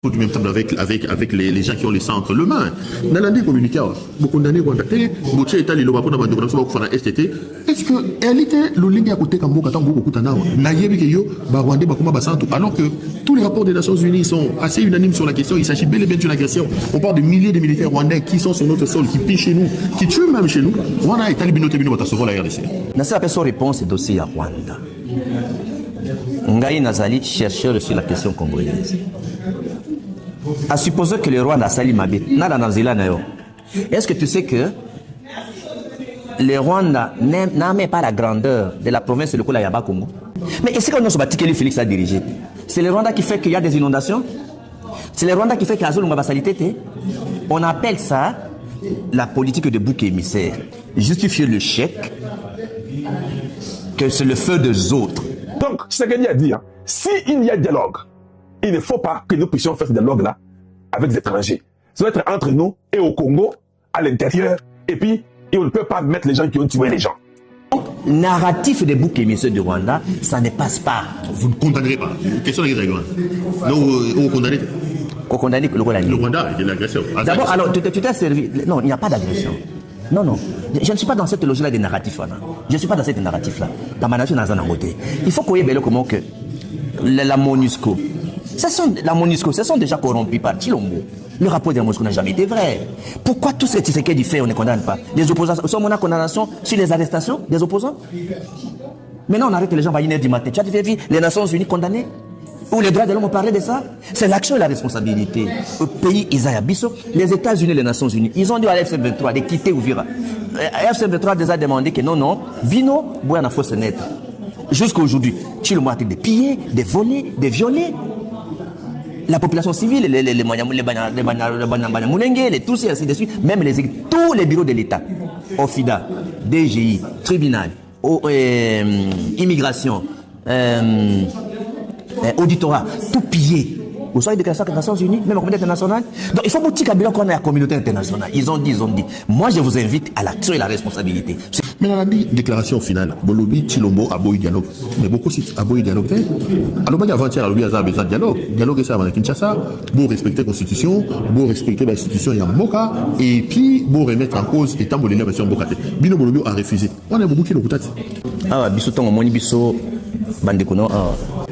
du même temps avec les gens qui ont le sang entre les mains. Nalandi communiqué, vous condamnez contacté, vous êtes allé le bapon d'abandon, vous avez STT. Est-ce que elle était le ligne à côté quand vous attendez beaucoup de temps? Naïe que yo, Barwandé, Bakoma Bassantou, alors que tous les rapports des Nations Unies sont assez unanimes sur la question. Il s'agit bel et bien d'une agression. On parle de milliers de militaires rwandais qui sont sur notre sol, qui pillent chez nous, qui tuent même chez nous. Rwanda est allé binoter binoter sauver la RDC. Dans cette personne réponse dossier à Rwanda. Ngaï Nazali, chercheur sur la question congolaise. À supposer que le roi n'a sali Mabé, est-ce que tu sais que le Rwanda n'a même pas la grandeur de la province de Lokola Yaba Congo? Mais est-ce qu'on a ce que Félix a dirigé? C'est le Rwanda qui fait qu'il y a des inondations? C'est le Rwanda qui fait qu'il y a une basalité? On appelle ça la politique de bouc émissaire. Justifier le chèque que c'est le feu des autres. Donc, ce qu'il a dit, s'il y a dialogue, il ne faut pas que nous puissions faire ce dialogue-là avec les étrangers. Ça doit être entre nous et au Congo, à l'intérieur, et puis on ne peut pas mettre les gens qui ont tué les gens. Donc, narratif des boucs émissaires du Rwanda, ça ne passe pas. Vous ne condamnerez pas. Question de règlement. Non, vous condamnez. Qu'on condamne le Rwanda est l'agression. D'abord, alors, tu t'es servi. Non, il n'y a pas d'agression. Non, non. Je ne suis pas dans cette logique-là des narratifs. Je ne suis pas dans cette narratif-là. Dans ma nation, dans un côté. Il faut qu'on y ait comment que la MONUSCO. La MONUSCO, ce sont déjà corrompus par Chilombo. Le rapport de la MONUSCO n'a jamais été vrai. Pourquoi tout ce qui est fait, on ne condamne pas? Les opposants, on a condamnation sur les arrestations des opposants. Maintenant, on arrête les gens à 1h du matin. Tu as vu les Nations Unies condamnées? Ou les droits de l'homme ont parlé de ça? C'est l'action et la responsabilité. Au pays Isaïa Bisso, les États-Unis et les Nations Unies, ils ont dit à l'FC23 de quitter Ouvira. FC23 déjà demandé que non, non, Vino, Bouana faut se naître. Jusqu'à aujourd'hui, Chilombo a été de piller, de voler, de violer. La population civile, les Banyamulenge, les Tutsis, ainsi de suite, même tous les bureaux de l'État, OFIDA, DGI, tribunal, immigration, auditorat, tout pillé. Vous savez, des Nations Unies, même la communauté internationale. Donc, il faut beaucoup qu'on ait la communauté internationale. Ils ont dit. Moi, je vous invite à l'action et la responsabilité. Mais dans la déclaration finale, Bolobi, Chilombo, Aboy dialogue. Mais beaucoup citent Aboy dialogue. Alors, avant-hier, il y a besoin de dialogue. Dialogue, c'est avant Kinshasa. Pour respecter la Constitution, pour respecter l'institution Yamboka, et puis pour remettre en cause l'État bolivien version Bokate. Bino Bolobi a refusé. On a beaucoup qui l'ont peut-être. Ah, biso tongo moni biso bandekono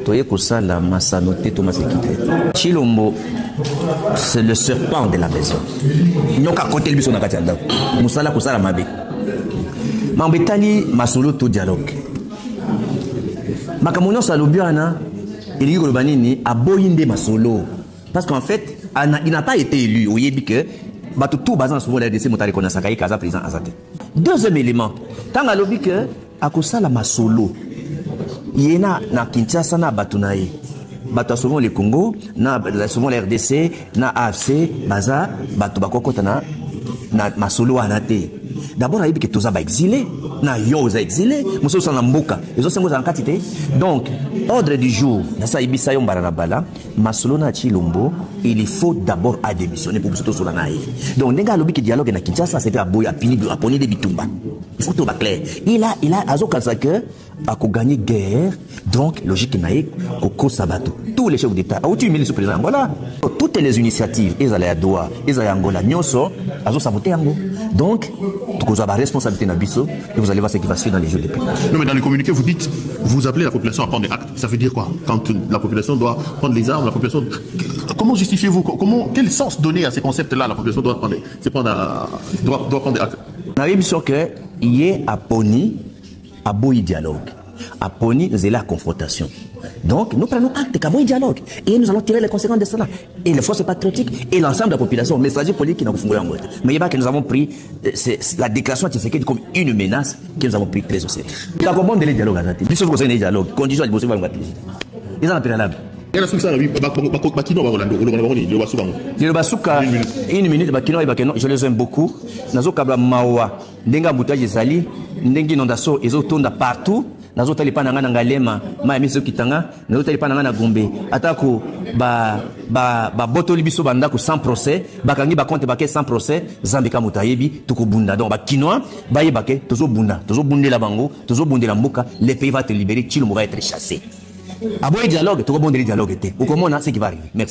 toye kosala masanote to masekite. Chilombo c'est le serpent de la maison. Nyoka côté biso na kati ndako. Musala kosala mabe. Mambetali masolo to dialogue. Makamono salobiana il y a banini aboyinde masolo parce qu'en fait il n'a pas été élu au yebi que tout bazan souvent la RDC motale kona sakai kaza président azate. Deuxième élément, tant à lobby que à cause la masolo yena na Kinshasa na batunaye bato souvent le Congo na souvent la RDC na AFC baza bato bakokota na masolo anate. D'abord, il y a tous les exilés, il y a des exilés, il y a mboka, ils ont en quantité. Donc, ordre du jour, il faut d'abord démissionner pour que ce soit naïf. Donc, les gens qui dialoguent dans Kinshasa, c'était à Pony de Bitumba. Il faut tout clair. Il a que à gagner guerre, donc logique naïf, au Sabato. Tous les chefs d'État, voilà. Toutes les initiatives, ils allaient à Doha, ils allaient à Angola, Nyoso, ils ont saboté Angola. Donc, vous avez la responsabilité dans Bisso et vous allez voir ce qui va se faire dans les jours de paix. Non, mais dans les communiqués, vous dites, vous appelez la population à prendre des actes. Ça veut dire quoi? Quand la population doit prendre les armes, la population. Comment justifiez-vous? Quel sens donner à ces concepts-là? La population doit prendre des actes. On a vu qu'il y ait à Pony, à Boy dialogue. À Pony, c'est la confrontation. Donc, nous prenons acte qu'à dialogue. Et nous allons tirer les conséquences de cela. Et les forces patriotiques et l'ensemble de la population, messager politique qui n'a pas fonctionné en mode. Mais il y a que nous avons pris la déclaration de Tshisekedi comme une menace que nous avons pris très au sérieux. Il y a combien de dialogue à Zati? Plus de dialogue, conditions de bosser dans le ils ont appelé la il y a le basuka, une minute, je les aime beaucoup. Nazo kabla mawa, ndenga boutaje zali, ndengi inondation, ils ont tourné partout. Nazo talipa nanga ngalema, ma miso kitanga, nazo talipa nanga na gombe. Atako ba botoli biso bandako sans procès, bakangi ba compte baké sans procès, zambika mutayebi, tuko bunda. Donc ba kinois, ba yebake, tozo bundela bango, tozo bundela mboka, le pays va te libérer, Chilombo va être chassé. Aboy dialogue, tout le monde dialogue était. Ou comment on a ce qui va arriver. Merci.